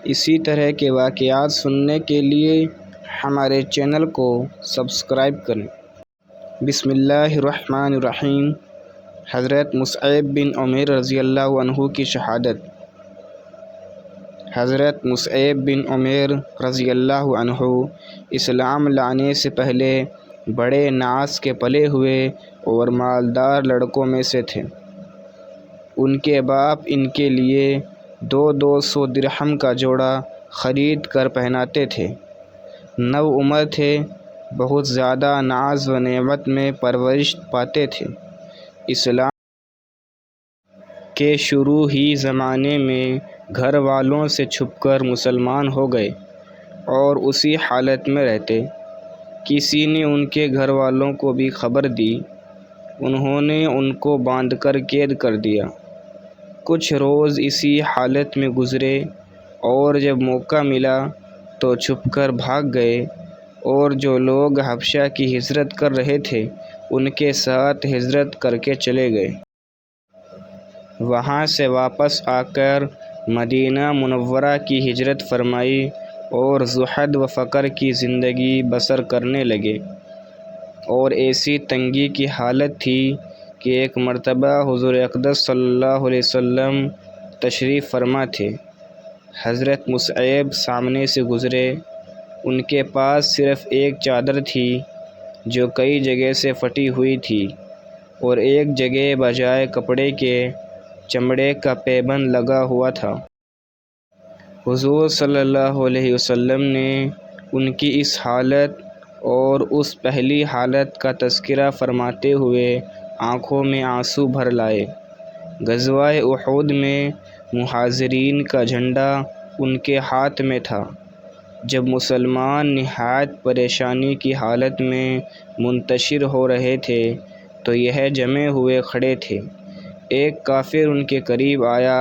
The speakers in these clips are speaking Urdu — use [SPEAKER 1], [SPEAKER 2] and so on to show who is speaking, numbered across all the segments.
[SPEAKER 1] اسی طرح کے واقعات سننے کے لیے ہمارے چینل کو سبسکرائب کریں۔ بسم اللہ الرحمن الرحیم۔ حضرت مصعب بن عمیر رضی اللہ عنہ کی شہادت۔ حضرت مصعب بن عمیر رضی اللہ عنہ اسلام لانے سے پہلے بڑے ناز کے پلے ہوئے اور مالدار لڑکوں میں سے تھے۔ ان کے باپ ان کے لیے 200 درہم کا جوڑا خرید کر پہناتے تھے۔ نوعمر تھے، بہت زیادہ ناز و نعمت میں پرورش پاتے تھے۔ اسلام کے شروع ہی زمانے میں گھر والوں سے چھپ کر مسلمان ہو گئے اور اسی حالت میں رہتے۔ کسی نے ان کے گھر والوں کو بھی خبر دی، انہوں نے ان کو باندھ کر قید کر دیا۔ کچھ روز اسی حالت میں گزرے اور جب موقع ملا تو چھپ کر بھاگ گئے اور جو لوگ حبشہ کی ہجرت کر رہے تھے ان کے ساتھ ہجرت کر کے چلے گئے۔ وہاں سے واپس آ کر مدینہ منورہ کی ہجرت فرمائی اور زہد و فقر کی زندگی بسر کرنے لگے۔ اور ایسی تنگی کی حالت تھی کہ ایک مرتبہ حضور اقدس صلی اللہ علیہ وسلم تشریف فرما تھے۔ حضرت مصعب سامنے سے گزرے، ان کے پاس صرف ایک چادر تھی جو کئی جگہ سے پھٹی ہوئی تھی اور ایک جگہ بجائے کپڑے کے چمڑے کا پیبند لگا ہوا تھا۔ حضور صلی اللہ علیہ وسلم نے ان کی اس حالت اور اس پہلی حالت کا تذکرہ فرماتے ہوئے آنکھوں میں آنسو بھر لائے۔ غزوہ احد میں مہاجرین کا جھنڈا ان کے ہاتھ میں تھا۔ جب مسلمان نہایت پریشانی کی حالت میں منتشر ہو رہے تھے تو یہ جمے ہوئے کھڑے تھے۔ ایک کافر ان کے قریب آیا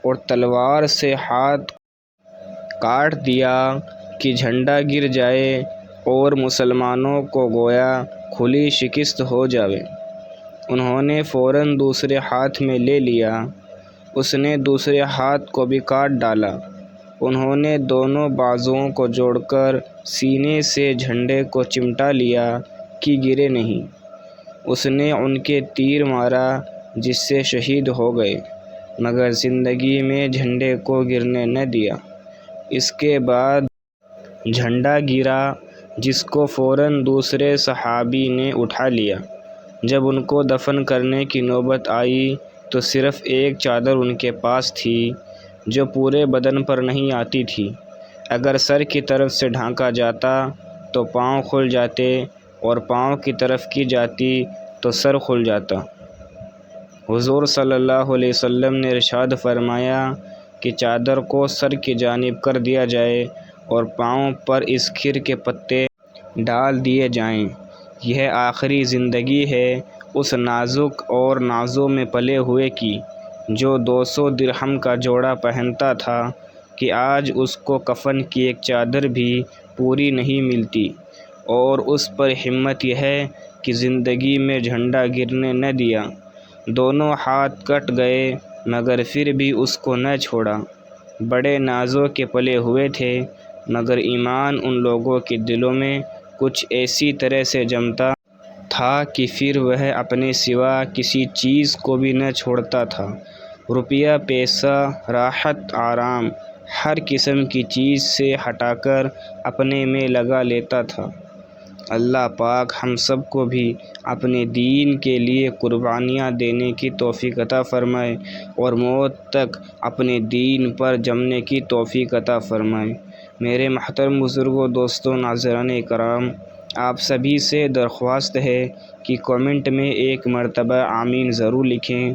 [SPEAKER 1] اور تلوار سے ہاتھ کاٹ دیا کہ جھنڈا گر جائے اور مسلمانوں کو گویا کھلی شکست ہو جائے۔ انہوں نے فوراً دوسرے ہاتھ میں لے لیا، اس نے دوسرے ہاتھ کو بھی کاٹ ڈالا۔ انہوں نے دونوں بازوؤں کو جوڑ کر سینے سے جھنڈے کو چمٹا لیا کہ گرے نہیں۔ اس نے ان کے تیر مارا جس سے شہید ہو گئے، مگر زندگی میں جھنڈے کو گرنے نہ دیا۔ اس کے بعد جھنڈا گرا جس کو فوراً دوسرے صحابی نے اٹھا لیا۔ جب ان کو دفن کرنے کی نوبت آئی تو صرف ایک چادر ان کے پاس تھی جو پورے بدن پر نہیں آتی تھی۔ اگر سر کی طرف سے ڈھانکا جاتا تو پاؤں کھل جاتے اور پاؤں کی طرف کی جاتی تو سر کھل جاتا۔ حضور صلی اللہ علیہ وسلم نے ارشاد فرمایا کہ چادر کو سر کی جانب کر دیا جائے اور پاؤں پر اس کھیر کے پتے ڈال دیے جائیں۔ یہ آخری زندگی ہے اس نازک اور نازوں میں پلے ہوئے کی جو 200 درہم کا جوڑا پہنتا تھا کہ آج اس کو کفن کی ایک چادر بھی پوری نہیں ملتی، اور اس پر ہمت یہ ہے کہ زندگی میں جھنڈا گرنے نہ دیا۔ دونوں ہاتھ کٹ گئے مگر پھر بھی اس کو نہ چھوڑا۔ بڑے نازوں کے پلے ہوئے تھے مگر ایمان ان لوگوں کے دلوں میں کچھ ایسی طرح سے جمتا تھا کہ پھر وہ اپنے سوا کسی چیز کو بھی نہ چھوڑتا تھا۔ روپیہ، پیسہ، راحت، آرام، ہر قسم کی چیز سے ہٹا کر اپنے میں لگا لیتا تھا۔ اللہ پاک ہم سب کو بھی اپنے دین کے لیے قربانیاں دینے کی توفیق عطا فرمائے اور موت تک اپنے دین پر جمنے کی توفیق عطا فرمائے۔ میرے محترم بزرگوں، دوستوں، ناظرین کرام، آپ سبھی سے درخواست ہے کہ کمنٹ میں ایک مرتبہ آمین ضرور لکھیں۔